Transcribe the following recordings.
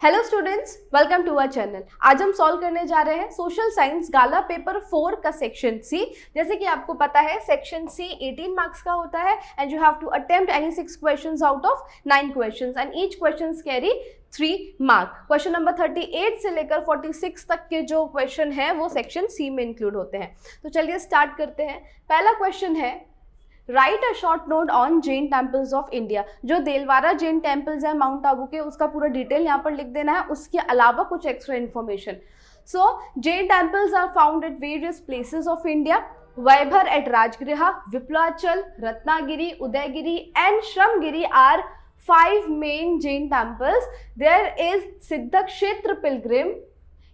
Hello students, welcome to our channel. आज हम solve करने जा रहे हैं सोशल साइंस गाला पेपर 4 का सेक्शन सी। जैसे कि आपको पता है सेक्शन सी 18 मार्क्स का होता है and you have to attempt any 6 questions out of 9 questions and each questions carry 3 mark. Question number 38 से लेकर 46 तक के जो क्वेश्चन है वो सेक्शन सी में इंक्लूड होते हैं। तो चलिए स्टार्ट करते हैं। पहला क्वेश्चन है, right a short note on Jain temples of India. जो देलवारा जैन टेम्पल्स है माउंट आबू के, उसका पूरा डिटेल यहाँ पर लिख देना है, उसके अलावा कुछ extra information. So Jain temples are found at various places of India. Vaibhar at Rajgriha, Vipulachal, Ratnagiri, Udaygiri and Shramgiri are 5 main Jain temples. There is Siddhakshetra pilgrim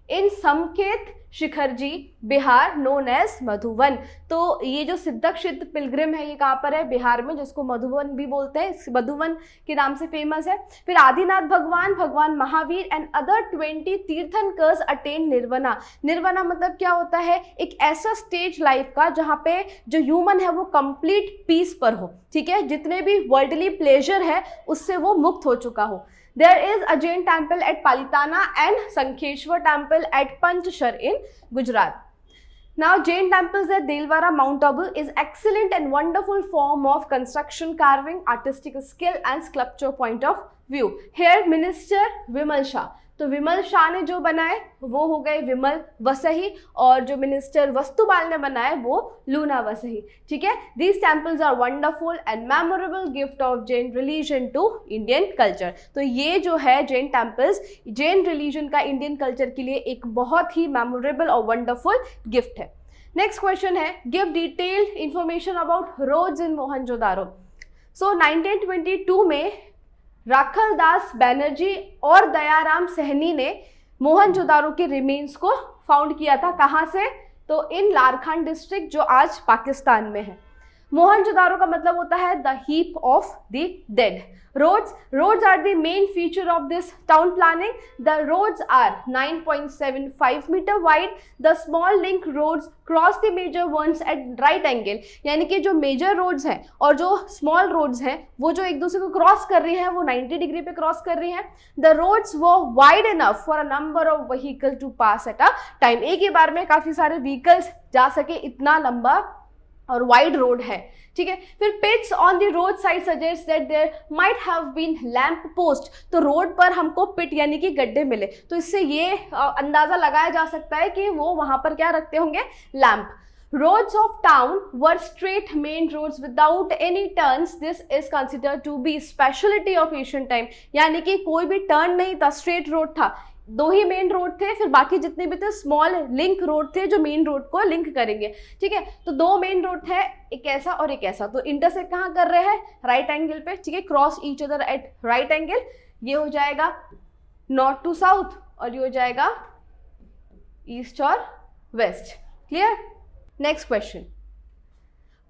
in Samket Shikharji Bihar known as Madhuban. तो ये जो सिद्धक्षेत्र पिलग्रिम है ये कहाँ पर है? बिहार में, जिसको मधुवन भी बोलते हैं, मधुवन के नाम से फेमस है। फिर आदिनाथ भगवान, भगवान Mahavir and other 20 tirthankaras attain nirvana. Nirvana मतलब क्या होता है? एक ऐसा स्टेज लाइफ का जहाँ पे जो ह्यूमन है वो कंप्लीट पीस पर हो, ठीक है, जितने भी वर्ल्डली प्लेजर है उससे वो मुक्त हो चुका हो। There is a Jain temple at Palitana and Sankheshwar temple at Panchshar in Gujarat. Now, Jain temples at Delwara, Mount Abu is excellent and wonderful form of construction, carving, artistic skill and sculpture point of view. Here, Minister Vimal Shah. तो विमल शाह ने जो बनाए वो हो गए विमल वसही, और जो minister Vastupal ने बनाए वो लूना वसही, ठीक है। These temples are wonderful and memorable gift of Jain religion to Indian culture. तो ये जो है जैन टेम्पल्स जैन रिलीजन का इंडियन कल्चर के लिए एक बहुत ही मेमोरेबल और वंडरफुल गिफ्ट है। नेक्स्ट क्वेश्चन है, give detailed information about roads in Mohenjodaro. So 1922 में राखलदास बैनर्जी और दयाराम सहनी ने मोहनजोदारो के रिमेन्स को फाउंड किया था। कहाँ से? तो इन लारखान डिस्ट्रिक्ट जो आज पाकिस्तान में है। मोहनजोदारो का मतलब होता है the heap of the dead. Roads are the main feature of this town planning. The roads are 9.75 meter wide. The small link roads cross the major ones at right angle. यानी कि जो मेजर रोड्स हैं और जो small roads हैं वो जो एक दूसरे को क्रॉस कर रही हैं वो 90 डिग्री पे क्रॉस कर रही हैं। The roads were wide enough for a number of vehicles to pass at a time. एक ही बार में काफी सारे व्हीकल्स जा सके, इतना लंबा और वाइड रोड है, ठीक है। फिर pits on the road side suggest that there might have been lamp post. तो रोड पर हमको पिट यानी कि गड्ढे मिले, तो इससे ये अंदाजा लगाया जा सकता है कि वो वहां पर क्या रखते होंगे? Lamp. Roads of town were straight main roads without any turns. This is considered to be specialty of ancient time. यानी कि कोई भी टर्न नहीं था, स्ट्रेट रोड था। 2 ही मेन रोड थे, फिर बाकी जितने भी थे स्मॉल लिंक रोड थे जो मेन रोड को लिंक करेंगे, ठीक है। तो 2 मेन रोड है, एक ऐसा और एक ऐसा। तो इंटरसेक्ट कहाँ कर रहे हैं? राइट एंगल पे, ठीक है, cross each other at right angle. ये हो जाएगा नॉर्थ टू साउथ और ये हो जाएगा ईस्ट और west. Clear? Next question,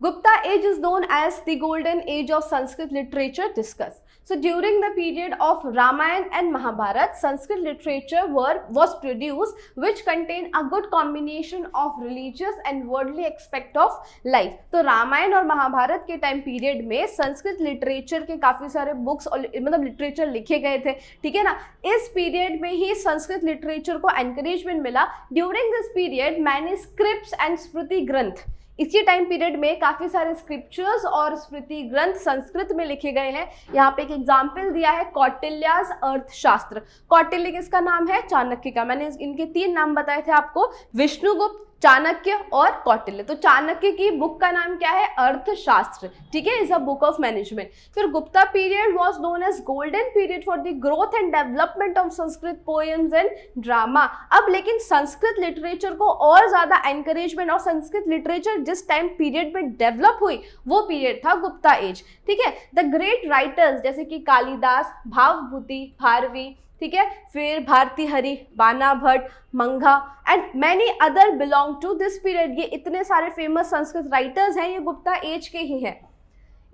Gupta age is known as the golden age of Sanskrit literature. Discuss. So during the period of Ramayana and Mahabharata, Sanskrit literature was produced which contained a good combination of religious and worldly aspect of life. तो रामायण और महाभारत के time period में Sanskrit literature के काफ़ी सारे books और मतलब literature लिखे गए थे, ठीक है ना। इस पीरियड में ही संस्कृत लिटरेचर को एनकरेजमेंट मिला। During this period manuscripts and smriti granth, इसी टाइम पीरियड में काफ़ी सारे स्क्रिप्चर्स और स्मृति ग्रंथ संस्कृत में लिखे गए हैं। यहाँ पे एक एग्जाम्पल दिया है कौटिल्यास अर्थशास्त्र। कौटिल्य किसका नाम है? चाणक्य का। मैंने इनके 3 नाम बताए थे आपको, विष्णुगुप्त, चाणक्य और कौटिल्य। तो चाणक्य की बुक का नाम क्या है? अर्थशास्त्र, ठीक है, is a book of management. फिर Gupta period was known as golden period for the growth and development of Sanskrit poems and drama. अब लेकिन संस्कृत लिटरेचर को और ज्यादा एनकरेजमेंट और संस्कृत लिटरेचर जिस टाइम पीरियड में डेवलप हुई वो पीरियड था गुप्ता एज, ठीक है। द ग्रेट राइटर्स जैसे कि कालिदास, भावभूति, भारवी, ठीक है, फिर भारतीहरि, Bana Bhatta, Manga and many other belong to this period. ये इतने सारे फेमस संस्कृत राइटर्स हैं, ये गुप्ता एज के ही हैं।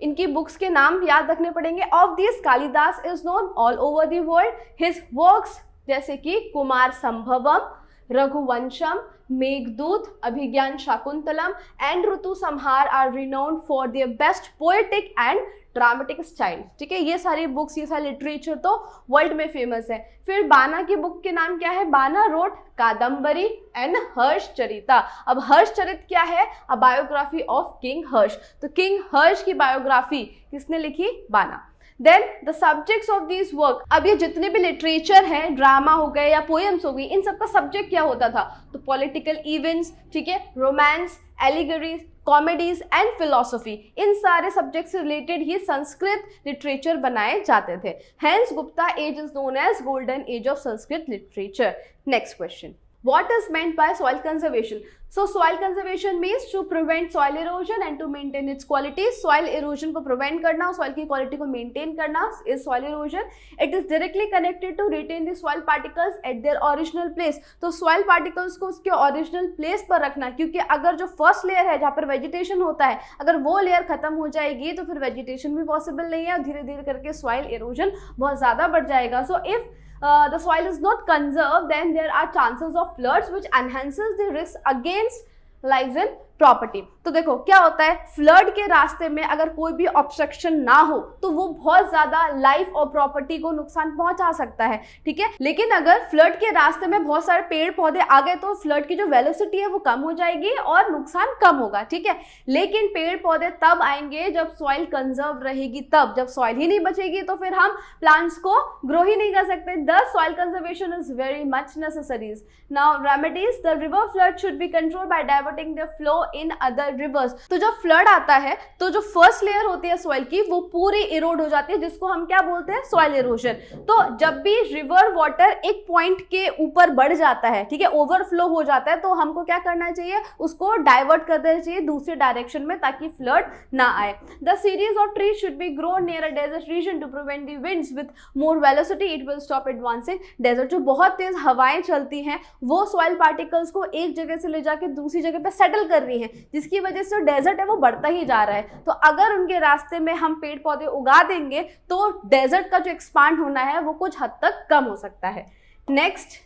इनकी बुक्स के नाम याद रखने पड़ेंगे। Of this Kalidas is known all over the world. His works जैसे कि Kumara Sambhavam, Raghuvamsham, Meghdoot, Abhijnana Shakuntalam and Ritu Samhar are renowned for their best poetic and dramatic style. ठीक है, ये सारी बुक्स, ये सारी लिटरेचर तो वर्ल्ड में फेमस है। फिर बाना की बुक के नाम क्या है? बाना रोट कादम्बरी एंड हर्षचरिता। अब हर्षचरित क्या है? A biography of king Harsha. तो किंग हर्ष की बायोग्राफी किसने लिखी? Bana. Then the subjects of this work, अब ये जितने भी लिटरेचर हैं, ड्रामा हो गए या पोएम्स हो गई, इन सबका सब्जेक्ट क्या होता था? तो पॉलिटिकल इवेंट्स, ठीक है, romance, allegories, comedies and philosophy, इन सारे सब्जेक्ट से रिलेटेड ही संस्कृत लिटरेचर बनाए जाते थे। Hence Gupta age is known as golden age of Sanskrit literature. Next question, what is meant by soil conservation? So soil conservation means to prevent soil erosion and to maintain its quality. Soil erosion को prevent करना, soil की quality को maintain करना is soil erosion. It is directly connected to retain the soil particles at their original place. तो soil particles को उसके original place पर रखना, क्योंकि अगर जो first layer है जहाँ पर vegetation होता है, अगर वो layer खत्म हो जाएगी तो फिर vegetation भी possible नहीं है और धीरे धीरे करके soil erosion बहुत ज़्यादा बढ़ जाएगा। So if the soil is not conserved, then there are chances of floods which enhances the risk against lives and property. तो देखो क्या होता है, फ्लड के रास्ते में अगर कोई भी ऑब्स्ट्रक्शन ना हो तो वो बहुत ज्यादा लाइफ और प्रॉपर्टी को नुकसान पहुंचा सकता है। ठीक है, लेकिन अगर फ्लड के रास्ते में बहुत सारे पेड़ पौधे आ गए तो फ्लड की जो वेलोसिटी है वो कम हो जाएगी और नुकसान कम होगा। ठीक है, लेकिन पेड़ पौधे तब आएंगे जब सॉइल कंजर्व रहेगी, तब जब सॉइल ही नहीं बचेगी तो फिर हम प्लांट्स को ग्रो ही नहीं कर सकते। The soil conservation is very much necessaries. Now remedies, the river flood should be controlled by diverting the flow in other rivers. तो जब फ्लड आता है तो जो फर्स्ट लेयर होती है सॉइल की वो पूरी इरोड हो जाती है, जिसको हम क्या बोलते हैं? Soil erosion. तो जब भी रिवर वाटर एक पॉइंट के ऊपर बढ़ जाता है, ठीक है, ओवरफ्लो हो जाता है, तो हमको क्या करना चाहिए? उसको डाइवर्ट कर देना चाहिए दूसरे डायरेक्शन में ताकि फ्लड ना आए। The series of trees should be grown near a desert region to prevent the winds with more velocity, it will stop advancing. Desert जो बहुत तेज हवाएं चलती हैं वो सॉइल पार्टिकल्स को एक जगह से ले जाके दूसरी जगह पे सेटल कर रही हैं, जिसकी वजह से जो डेजर्ट है वो बढ़ता ही जा रहा है। तो अगर उनके रास्ते में हम पेड़ पौधे उगा देंगे तो डेजर्ट का जो एक्सपांड होना है वो कुछ हद तक कम हो सकता है। Next,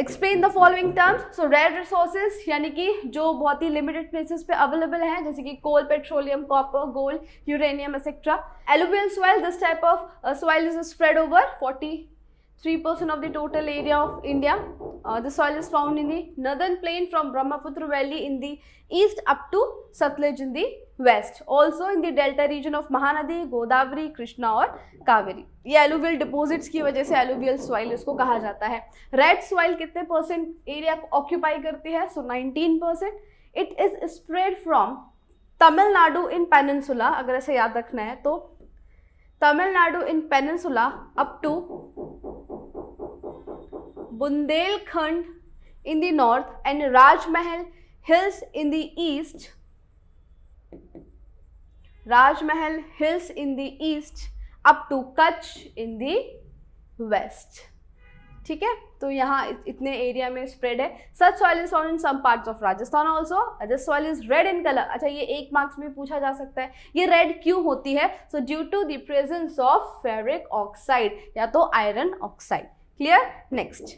explain the following terms. So rare resources यानी कि जो बहुत ही लिमिटेड प्लेसेस पे अवेलेबल हैं, जैसे कि coal, petroleum, copper, gold, uranium etcetera. Alluvial soil, this type of soil is spread over 43% of the total area of India. The soil is found in the northern plain from Brahmaputra Valley in the east up to Satluj in the west. Also in the delta region of Mahanadi, Godavari, Krishna और कावेरी। ये alluvial deposits की वजह से alluvial soil इसको कहा जाता है। Red soil कितने % एरिया ऑक्यूपाई करती है? So 19%। It is spread from Tamil Nadu in peninsula, अगर ऐसे याद रखना है तो Tamil Nadu in peninsula up to Bundelkhand in the north and Rajmahal Hills in the east. Rajmahal Hills in the east up to Kutch in the west. ठीक है, तो यहाँ इतने एरिया में स्प्रेड है। Such soil is found in some parts of Rajasthan also. This soil is red in colour. अच्छा, ये 1 marks में पूछा जा सकता है, ये रेड क्यों होती है? So due to the presence of ferric oxide या तो iron oxide. Clear? Next,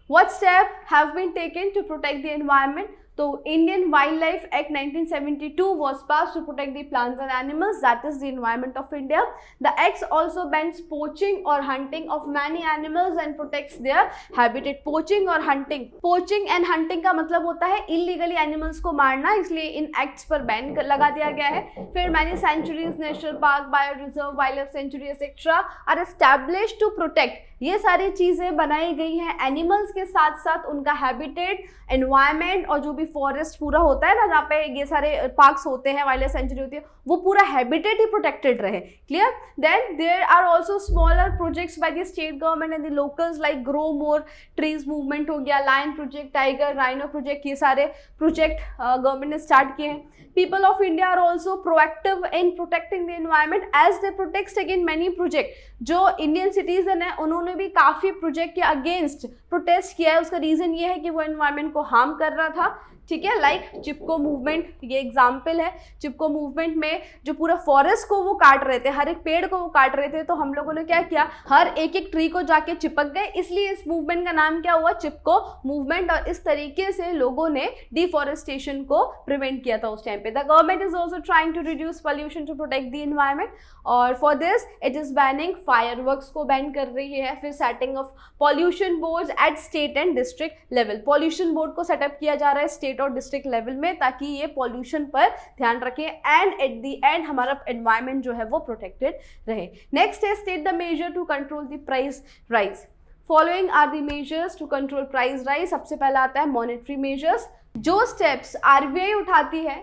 what step have been taken to protect the environment? तो Indian Wildlife Act 1972 was passed to protect the plants and animals, that is the environment of India. The act also bans poaching or hunting of many animals and protects their habitat. Poaching और hunting, poaching and hunting का मतलब होता है illegally animals को मारना, इसलिए इन acts पर ban लगा दिया गया है। फिर many sanctuaries, national park, bioreserve, wildlife sanctuary etc. are established to protect। ये सारी चीजें बनाई गई हैं एनिमल्स के साथ साथ उनका हैबिटेट, एनवायरनमेंट और जो भी फॉरेस्ट पूरा होता है ना, जहाँ पे ये सारे पार्क्स होते हैं, वाइल्ड लाइफ सेंचुरी होती है, वो पूरा हैबिटेट ही प्रोटेक्टेड रहे। Clear? Then there are also smaller projects by the state government and the locals like grow more trees movement हो गया, lion project, tiger, rhino project, ये सारे प्रोजेक्ट गवर्नमेंट ने स्टार्ट किए हैं। People of India are also proactive in protecting the environment as they protect against many project। जो Indian citizen है उन्होंने भी काफ़ी प्रोजेक्ट के अगेंस्ट प्रोटेस्ट किया है। उसका रीज़न ये है कि वो एनवायरनमेंट को हार्म कर रहा था। ठीक है, लाइक चिपको मूवमेंट, ये एग्जाम्पल है। चिपको मूवमेंट में जो पूरा फॉरेस्ट को वो काट रहे थे, हर एक पेड़ को वो काट रहे थे, तो हम लोगों ने क्या किया, हर एक एक ट्री को जाके चिपक गए, इसलिए इस मूवमेंट का नाम क्या हुआ, चिपको मूवमेंट। और इस तरीके से लोगों ने डिफॉरेस्टेशन को प्रिवेंट किया था उस टाइम पे। The government is also trying to reduce pollution to protect the environment, और for this it is banning fireworks को बैन कर रही है। फिर setting of pollution boards at state and district level, pollution board को setup किया जा रहा है स्टेट और डिस्ट्रिक्ट लेवल में, ताकि ये पॉल्यूशन पर ध्यान रखें एंड एट द एंड हमारा एनवायरमेंट जो है वो प्रोटेक्टेड रहे। नेक्स्ट है state the measure to control the price rise. Following are the measures to control price rise. सबसे पहला आता है मॉनेटरी मेजर्स। जो स्टेप्स आरबीआई उठाती है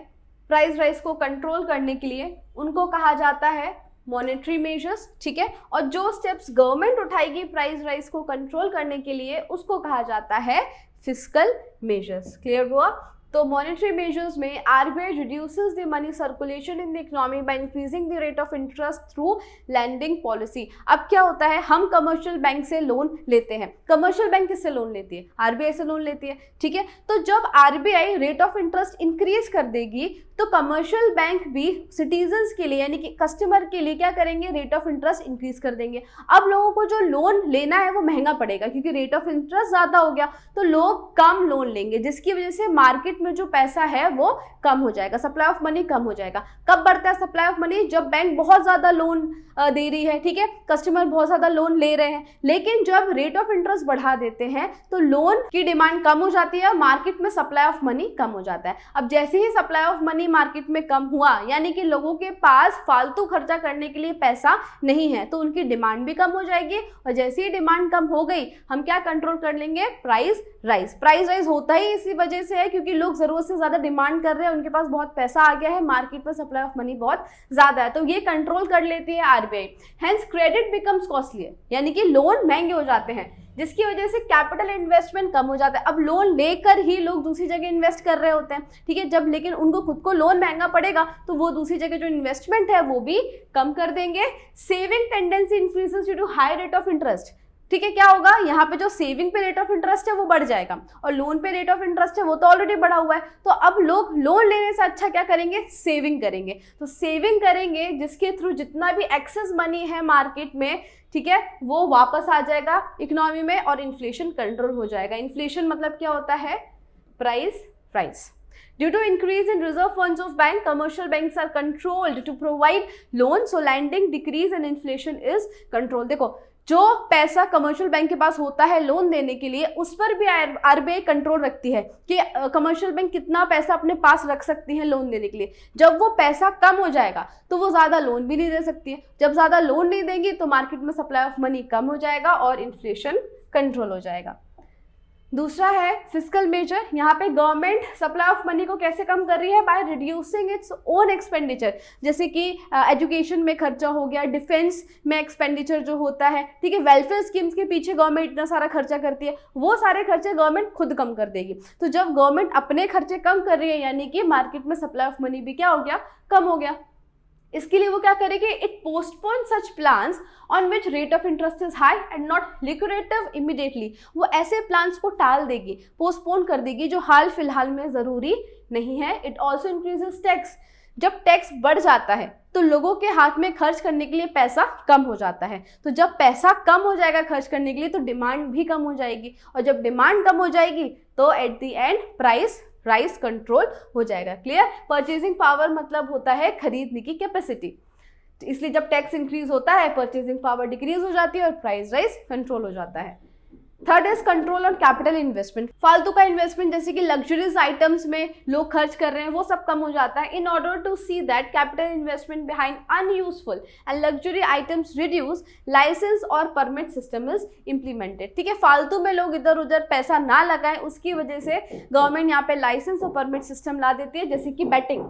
प्राइस राइज को कंट्रोल करने के लिए, उनको कहा जाता है मॉनेटरी मेजर्स, ठीक है। और जो स्टेप्स गवर्नमेंट उठाएगी प्राइस राइज को कंट्रोल करने के लिए, उसको कहा जाता है फिस्कल मेजर्स। क्लियर हुआ? तो मॉनेटरी मेजर्स में RBI reduces the money circulation in the economy by increasing the rate of interest through lending policy. अब क्या होता है, हम कमर्शियल बैंक से लोन लेते हैं। कमर्शियल बैंक किससे लोन लेती है? आरबीआई से लोन लेती है, ठीक है। तो जब RBI rate of interest increase कर देगी, तो कमर्शियल बैंक भी सिटीजन्स के लिए यानी कि कस्टमर के लिए क्या करेंगे, रेट ऑफ इंटरेस्ट इंक्रीज कर देंगे। अब लोगों को जो लोन लेना है वो महंगा पड़ेगा, क्योंकि रेट ऑफ इंटरेस्ट ज़्यादा हो गया, तो लोग कम लोन लेंगे, जिसकी वजह से मार्केट में जो पैसा है वो कम हो जाएगा, सप्लाई ऑफ मनी कम हो जाएगा। कब बढ़ता है सप्लाई ऑफ मनी? जब बैंक बहुत ज़्यादा लोन दे रही है, ठीक है, कस्टमर बहुत ज़्यादा लोन ले रहे हैं। लेकिन जब रेट ऑफ इंटरेस्ट बढ़ा देते हैं तो लोन की डिमांड कम हो जाती है, मार्केट में सप्लाई ऑफ मनी कम हो जाता है। अब जैसे ही सप्लाई ऑफ मनी मार्केट में कम हुआ, यानी कि लोगों के पास फालतू खर्चा करने के लिए पैसा नहीं है, तो उनकी डिमांड भी कम हो जाएगी। और जैसे ही डिमांड कम हो गई, हम क्या कंट्रोल कर लेंगे, प्राइस राइज। प्राइस राइज होता ही इसी वजह से है, क्योंकि लोग जरूरत से ज्यादा डिमांड कर रहे हैं, उनके पास बहुत पैसा आ गया है, मार्केट में सप्लाई ऑफ मनी बहुत ज्यादा है, तो ये कंट्रोल कर लेती है RBI. Hence credit becomes costly, यानी कि लोन महंगे हो जाते हैं, जिसकी वजह से कैपिटल इन्वेस्टमेंट कम हो जाता है। अब लोन लेकर ही लोग दूसरी जगह इन्वेस्ट कर रहे होते हैं, ठीक है, जब लेकिन उनको खुद को लोन महंगा पड़ेगा तो वो दूसरी जगह जो इन्वेस्टमेंट है वो भी कम कर देंगे। Saving tendency increases due to high rate of interest, ठीक है। क्या होगा, यहाँ पे जो सेविंग पे रेट ऑफ इंटरेस्ट है वो बढ़ जाएगा, और लोन पे रेट ऑफ इंटरेस्ट है वो तो ऑलरेडी बढ़ा हुआ है, तो अब लोग लोन लेने से अच्छा क्या करेंगे, सेविंग करेंगे। तो सेविंग करेंगे, जिसके थ्रू जितना भी एक्सेस मनी है मार्केट में, ठीक है, वो वापस आ जाएगा इकोनॉमी में, और इन्फ्लेशन कंट्रोल हो जाएगा। इन्फ्लेशन मतलब क्या होता है, price rise. Due to increase in reserve funds of bank, commercial banks are controlled to provide loans, so lending decrease and inflation is controlled। देखो, जो पैसा कमर्शियल बैंक के पास होता है लोन देने के लिए, उस पर भी आरबीआई कंट्रोल रखती है कि कमर्शियल बैंक कितना पैसा अपने पास रख सकती है लोन देने के लिए। जब वो पैसा कम हो जाएगा तो वो ज़्यादा लोन भी नहीं दे सकती है। जब ज़्यादा लोन नहीं देंगी तो मार्केट में सप्लाई ऑफ मनी कम हो जाएगा और इन्फ्लेशन कंट्रोल हो जाएगा। दूसरा है फिस्कल मेजर। यहाँ पे गवर्नमेंट सप्लाई ऑफ मनी को कैसे कम कर रही है, by reducing its own expenditure. जैसे कि एजुकेशन में खर्चा हो गया, डिफेंस में एक्सपेंडिचर जो होता है, ठीक है, वेलफेयर स्कीम्स के पीछे गवर्नमेंट इतना सारा खर्चा करती है, वो सारे खर्चे गवर्नमेंट खुद कम कर देगी। तो जब गवर्नमेंट अपने खर्चे कम कर रही है, यानी कि मार्केट में सप्लाई ऑफ मनी भी क्या हो गया, कम हो गया। इसके लिए वो क्या करेगी, it postpone such plans on which rate of interest is high and not liquidative immediately. वो ऐसे प्लान्स को टाल देगी, पोस्टपोन कर देगी जो हाल फिलहाल में ज़रूरी नहीं है। It also increases tax. जब टैक्स बढ़ जाता है तो लोगों के हाथ में खर्च करने के लिए पैसा कम हो जाता है। तो जब पैसा कम हो जाएगा खर्च करने के लिए, तो डिमांड भी कम हो जाएगी, और जब डिमांड कम हो जाएगी तो eight the and price rice control हो जाएगा। क्लियर? परचेजिंग पावर मतलब होता है खरीदने की कैपेसिटी, इसलिए जब टैक्स इंक्रीज होता है परचेजिंग पावर डिक्रीज हो जाती है और प्राइस राइस कंट्रोल हो जाता है। Third is control on capital investment. फालतू का इन्वेस्टमेंट जैसे कि लग्जरीज आइटम्स में लोग खर्च कर रहे हैं, वो सब कम हो जाता है। In order to see that capital investment behind unuseful and luxury items reduce, license और परमिट सिस्टम इज इम्प्लीमेंटेड। ठीक है, फालतू में लोग इधर उधर पैसा ना लगाएं, उसकी वजह से गवर्नमेंट यहाँ पे लाइसेंस और परमिट सिस्टम ला देती है। जैसे कि बैटिंग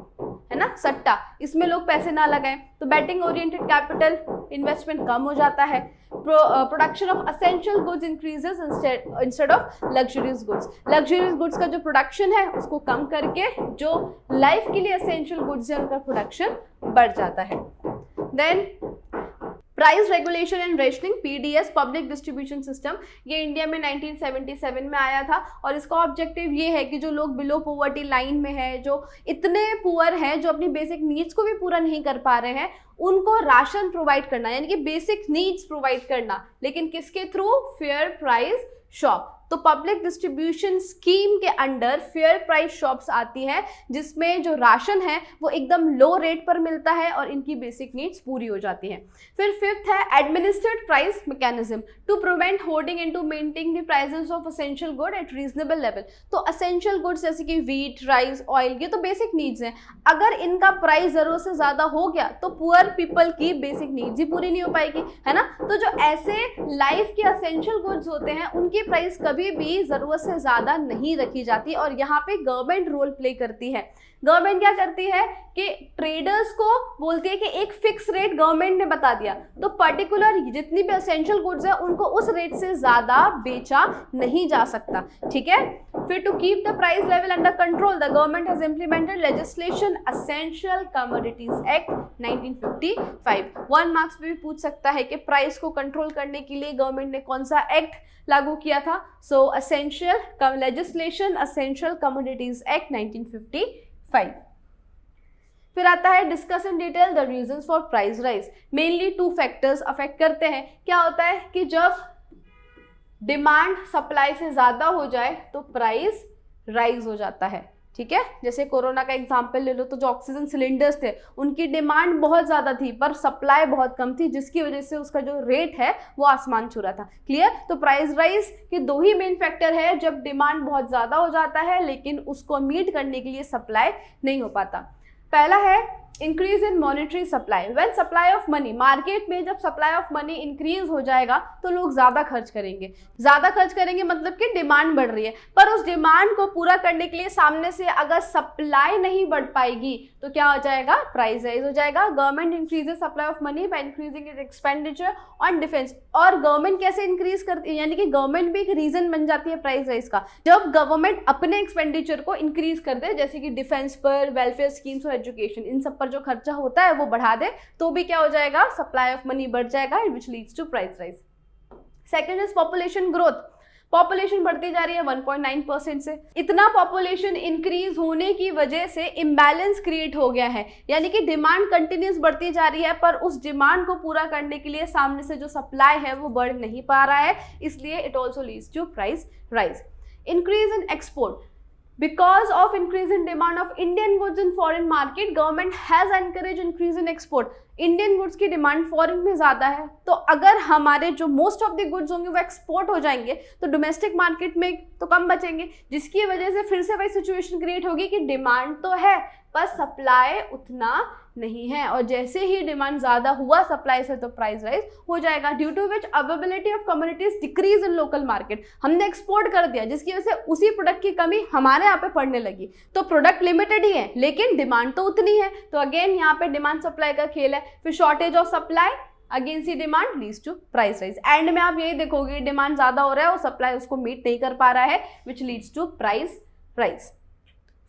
है ना, सट्टा, इसमें लोग पैसे ना लगाएं, तो बैटिंग ओरिएंटेड कैपिटल इन्वेस्टमेंट कम हो जाता है। Production of essential goods increases instead of luxurious goods. Luxurious goods का जो प्रोडक्शन है उसको कम करके जो लाइफ के लिए असेंशियल गुड्स है उनका प्रोडक्शन बढ़ जाता है। Then price regulation and rationing, PDS, public distribution system, ये इंडिया में 1977 में आया था और इसका ऑब्जेक्टिव ये है कि जो लोग बिलो पॉवर्टी लाइन में है, जो इतने पुअर हैं, जो अपनी बेसिक नीड्स को भी पूरा नहीं कर पा रहे हैं, उनको राशन प्रोवाइड करना, यानी कि बेसिक नीड्स प्रोवाइड करना, लेकिन किसके थ्रू? Fair price shop. तो पब्लिक डिस्ट्रीब्यूशन स्कीम के अंडर फेयर प्राइस शॉप्स आती हैं, जिसमें जो राशन है वो एकदम लो रेट पर मिलता है और इनकी बेसिक नीड्स पूरी हो जाती हैं। फिर फिफ्थ है administered price mechanism to prevent hoarding and to maintain the prices of essential good at reasonable level. तो एसेंशियल गुड्स जैसे कि व्हीट, राइस, ऑयल, ये तो बेसिक नीड्स हैं। अगर इनका प्राइस जरूरत से ज्यादा हो गया तो पुअर पीपल की बेसिक नीड्स ही पूरी नहीं हो पाएगी, है ना। तो जो ऐसे लाइफ के एसेंशियल गुड्स होते हैं उनकी प्राइस कभी भी जरूरत से ज्यादा नहीं रखी जाती और यहाँ पे गवर्नमेंट रोल प्ले करती है। गवर्नमेंट क्या करती है कि ट्रेडर्स को बोलती है कि एक फिक्स रेट गवर्नमेंट ने बता दिया, तो पर्टिकुलर जितनी भी एसेंशियल गुड्स है उनको उस रेट से ज्यादा बेचा नहीं जा सकता, ठीक है। फिर to keep the price level under control the government has implemented legislation essential commodities act 1955। 1 marks पे भी पूछ सकता है कि प्राइस को कंट्रोल करने के लिए गवर्नमेंट ने कौन सा एक्ट लागू किया था। सो essential legislation essential commodities act 1955। फिर आता है discuss in detail the reasons for price rise. Mainly 2 factors affect करते हैं। क्या होता है कि जब डिमांड सप्लाई से ज्यादा हो जाए तो प्राइस राइज हो जाता है, ठीक है। जैसे कोरोना का एग्जांपल ले लो, तो जो ऑक्सीजन सिलेंडर्स थे उनकी डिमांड बहुत ज़्यादा थी पर सप्लाई बहुत कम थी, जिसकी वजह से उसका जो रेट है वो आसमान छू रहा था। क्लियर। तो प्राइस राइज के 2 ही मेन फैक्टर है, जब डिमांड बहुत ज़्यादा हो जाता है लेकिन उसको मीट करने के लिए सप्लाई नहीं हो पाता। पहला है increase in monetary supply. When supply of money, market में जब सप्लाई ऑफ मनी इंक्रीज हो जाएगा तो लोग ज्यादा खर्च करेंगे। ज्यादा खर्च करेंगे मतलब कि डिमांड बढ़ रही है, पर उस डिमांड को पूरा करने के लिए सामने से अगर सप्लाई नहीं बढ़ पाएगी तो क्या हो जाएगा? प्राइस राइज हो जाएगा। Government increases supply of money by increasing its expenditure on defence. और गवर्नमेंट कैसे इंक्रीज करती है, यानी कि गवर्नमेंट भी एक रीजन बन जाती है प्राइस राइज का। जब गवर्नमेंट अपने एक्सपेंडिचर को इंक्रीज कर दे, जैसे कि डिफेंस पर, वेलफेयर स्कीम्स और एजुकेशन, इन सब पर जो खर्चा होता है वो बढ़ा दे, तो भी क्या हो जाएगा? सप्लाई ऑफ मनी बढ़ जाएगा, which leads to price rise. Second is population growth. Population बढ़ती जा रही है 1.9% से। इतना पॉपुलेशन इंक्रीज होने की वजह से इम्बैलेंस क्रिएट हो गया है, यानी कि डिमांड कंटिन्यूस बढ़ती जा रही है पर उस डिमांड को पूरा करने के लिए सामने से जो सप्लाई है वो बढ़ नहीं पा रहा है, इसलिए it also leads to price rise. Increase in export. Because of increase in demand of Indian goods in foreign market, government has encouraged increase in export. Indian goods की डिमांड फॉरेन में ज़्यादा है, तो अगर हमारे जो मोस्ट ऑफ द गुड्स होंगे वो एक्सपोर्ट हो जाएंगे तो डोमेस्टिक मार्केट में तो कम बचेंगे, जिसकी वजह से फिर से वही सिचुएशन क्रिएट होगी कि डिमांड तो है पर सप्लाई उतना नहीं है, और जैसे ही डिमांड ज़्यादा हुआ सप्लाई से तो प्राइस राइज हो जाएगा। Due to which availability of commodities decrease in local market. हमने एक्सपोर्ट कर दिया जिसकी वजह से उसी प्रोडक्ट की कमी हमारे यहाँ पे पड़ने लगी, तो प्रोडक्ट लिमिटेड ही है लेकिन डिमांड तो उतनी है, तो अगेन यहाँ पे डिमांड सप्लाई का खेल है। फिर shortage of supply against the demand leads to price rise. End में आप यही देखोगे डिमांड ज्यादा हो रहा है और सप्लाई उसको मीट नहीं कर पा रहा है, which leads to price rise.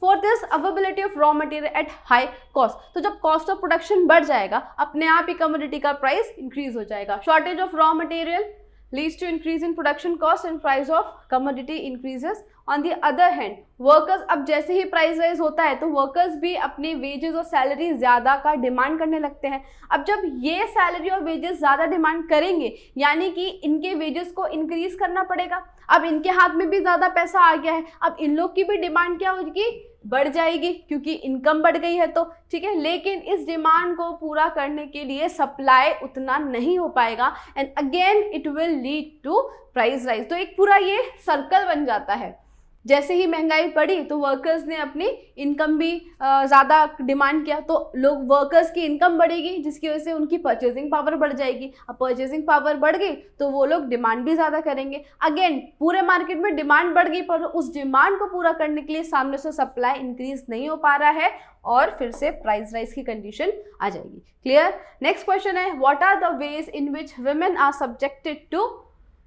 Fourth is availability of raw material at high cost. तो जब कॉस्ट ऑफ प्रोडक्शन बढ़ जाएगा अपने आप ही कमोडिटी का प्राइस इंक्रीज हो जाएगा। Shortage of raw material leads to increase in production cost and price of commodity increases. On the other hand, workers, अब जैसे ही प्राइस राइज होता है तो वर्कर्स भी अपने वेजेस और सैलरी ज़्यादा का डिमांड करने लगते हैं। अब जब ये सैलरी और वेजेस ज़्यादा डिमांड करेंगे यानी कि इनके वेजेस को इंक्रीज करना पड़ेगा। अब इनके हाथ में भी ज़्यादा पैसा आ गया है, अब इन लोग की भी डिमांड क्या होगी? बढ़ जाएगी क्योंकि इनकम बढ़ गई है, तो ठीक है। लेकिन इस डिमांड को पूरा करने के लिए सप्लाई उतना नहीं हो पाएगा and again it will lead to price rise. तो एक पूरा ये सर्कल बन जाता है। जैसे ही महंगाई बढ़ी तो वर्कर्स ने अपनी इनकम भी ज़्यादा डिमांड किया, तो लोग वर्कर्स की इनकम बढ़ेगी जिसकी वजह से उनकी परचेजिंग पावर बढ़ जाएगी। अब परचेजिंग पावर बढ़ गई तो वो लोग डिमांड भी ज़्यादा करेंगे। अगेन पूरे मार्केट में डिमांड बढ़ गई पर उस डिमांड को पूरा करने के लिए सामने से सप्लाई इंक्रीज नहीं हो पा रहा है और फिर से प्राइस राइज की कंडीशन आ जाएगी। क्लियर। नेक्स्ट क्वेश्चन है what are the ways in which women are subjected to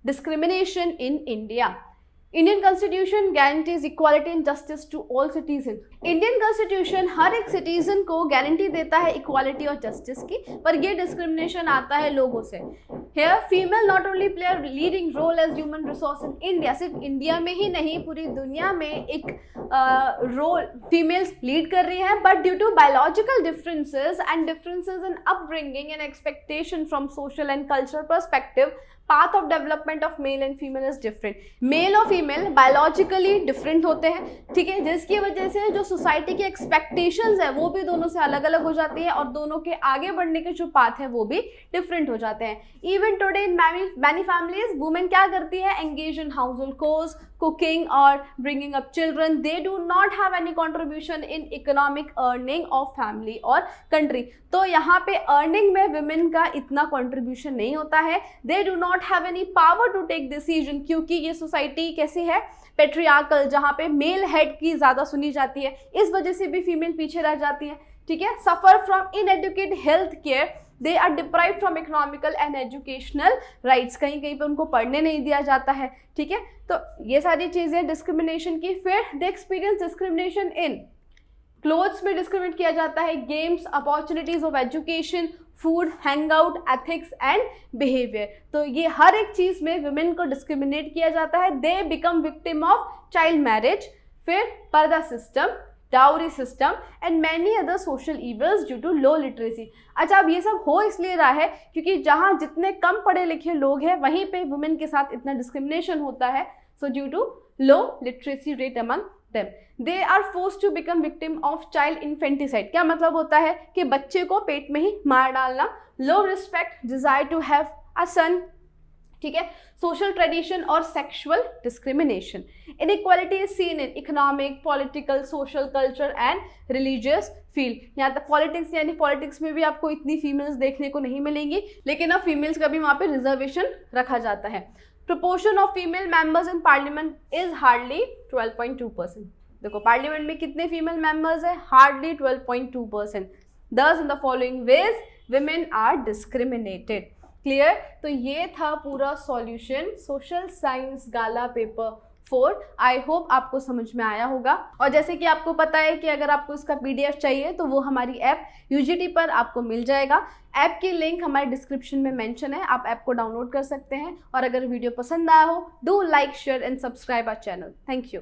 discrimination in India. Indian constitution guarantees equality and justice to all citizen. Indian constitution हर एक सिटीजन को guarantee देता है equality और justice की, पर ये डिस्क्रिमिनेशन आता है लोगों से। Here, female not only play a leading role as human resource in India, सिर्फ इंडिया में ही नहीं पूरी दुनिया में एक रोल फीमेल्स लीड कर रही हैं, but due to biological differences and differences in upbringing and expectation from social and cultural perspective, path of development of male and female is different. Male और फीमेल बायोलॉजिकली डिफरेंट होते हैं, ठीक है, जिसकी वजह से जो सोसाइटी की एक्सपेक्टेशंस है वो भी दोनों से अलग अलग हो जाती है और दोनों के आगे बढ़ने के जो पाथ है वो भी डिफरेंट हो जाते हैं। Even today in many families women क्या करती है, engage in house hold course, cooking or bringing up children. They do not have any contribution in economic earning of family or country. तो यहाँ पे earning में women का इतना contribution नहीं होता है. They do not have any power to take decision, क्योंकि ये society कैसी है, patriarchal, जहाँ पे male head की ज़्यादा सुनी जाती है, इस वजह से भी female पीछे रह जाती है, ठीक है। Suffer from inadequate health care, they are deprived from economical and educational rights, कहीं कहीं पे उनको पढ़ने नहीं दिया जाता है, ठीक है। तो ये सारी चीज़ें डिस्क्रिमिनेशन की। फिर दे एक्सपीरियंस डिस्क्रिमिनेशन इन क्लोथ्स में डिस्क्रिमिनेट किया जाता है, games, opportunities of education, food, hang out, ethics and behaviour. तो ये हर एक चीज़ में वुमेन को डिस्क्रिमिनेट किया जाता है। They become victim of child marriage, फिर purdah system, dowry system and many other social evils due to low literacy. अच्छा, अब ये सब हो इसलिए रहा है क्योंकि जहाँ जितने कम पढ़े लिखे लोग हैं वहीं पे वुमेन के साथ इतना डिस्क्रिमिनेशन होता है। So due to low literacy rate among them, they are forced to become victim of child infanticide. क्या मतलब होता है कि बच्चे को पेट में ही मार डालना। Low respect, desire to have a son, ठीक है। सोशल ट्रेडिशन और sexual discrimination. Inequality is seen in economic, political, social, culture and religious field. यहाँ तक पॉलिटिक्स, यानी पॉलिटिक्स में भी आपको इतनी फीमेल्स देखने को नहीं मिलेंगी, लेकिन अब फीमेल्स का भी वहाँ पे रिजर्वेशन रखा जाता है। Proportion of female members in parliament is hardly 12.2%। देखो पार्लियामेंट में कितने फीमेल मेंबर्स है, hardly 12.2%। Thus in the following ways women are discriminated। Clear? तो ये था पूरा solution social science gala paper 4। I hope आपको समझ में आया होगा। और जैसे कि आपको पता है कि अगर आपको इसका PDF चाहिए तो वो हमारी ऐप UGT पर आपको मिल जाएगा। ऐप की लिंक हमारे डिस्क्रिप्शन में मेंशन है, आप ऐप को डाउनलोड कर सकते हैं। और अगर वीडियो पसंद आया हो, do like, share and subscribe our channel. Thank you.